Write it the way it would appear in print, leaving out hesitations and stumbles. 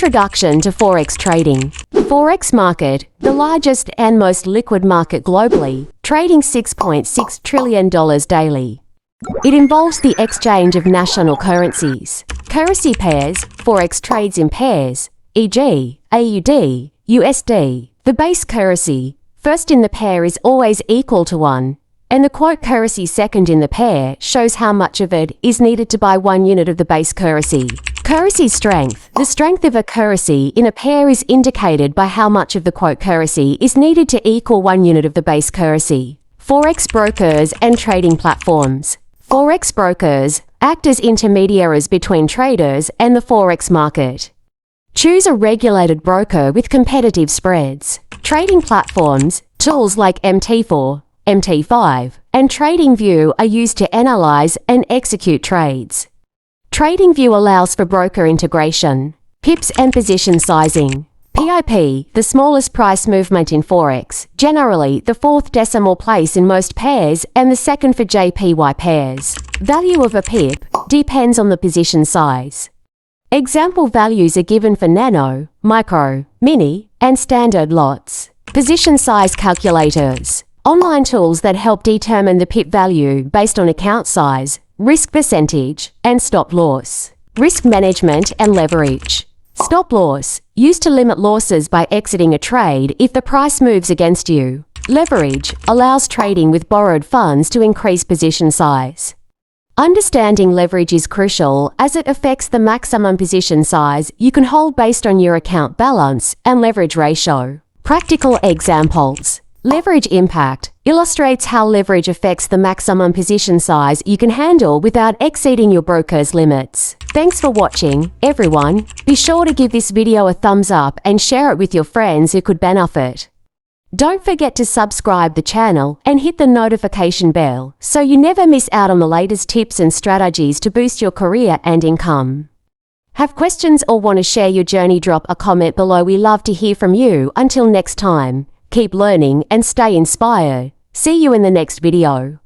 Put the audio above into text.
Introduction to Forex Trading. Forex Market, the largest and most liquid market globally, trading $6.6 trillion daily. It involves the exchange of national currencies. Currency pairs, Forex trades in pairs, e.g., AUD, USD. The base currency, first in the pair, is always equal to 1, and the quote currency second in the pair shows how much of it is needed to buy 1 unit of the base currency. Currency strength. The strength of a currency in a pair is indicated by how much of the quote currency is needed to equal 1 unit of the base currency. Forex brokers and trading platforms. Forex brokers act as intermediaries between traders and the Forex market. Choose a regulated broker with competitive spreads. Trading platforms, tools like MT4, MT5, and TradingView are used to analyze and execute trades. TradingView allows for broker integration, pips and position sizing. PIP, the smallest price movement in Forex, generally the 4th decimal place in most pairs and the second for JPY pairs. Value of a pip depends on the position size. Example values are given for nano, micro, mini, and standard lots. Position size calculators. Online tools that help determine the pip value based on account size, risk percentage, and stop loss. Risk management and leverage. Stop loss, used to limit losses by exiting a trade if the price moves against you. Leverage allows trading with borrowed funds to increase position size. Understanding leverage is crucial as it affects the maximum position size you can hold based on your account balance and leverage ratio. Practical examples. Leverage impact illustrates how leverage affects the maximum position size you can handle without exceeding your broker's limits. Thanks for watching, everyone. Be sure to give this video a thumbs up and share it with your friends who could benefit. Don't forget to subscribe the channel and hit the notification bell so you never miss out on the latest tips and strategies to boost your career and income. Have questions or want to share your journey? Drop a comment below. We love to hear from you. Until next time, keep learning and stay inspired. See you in the next video.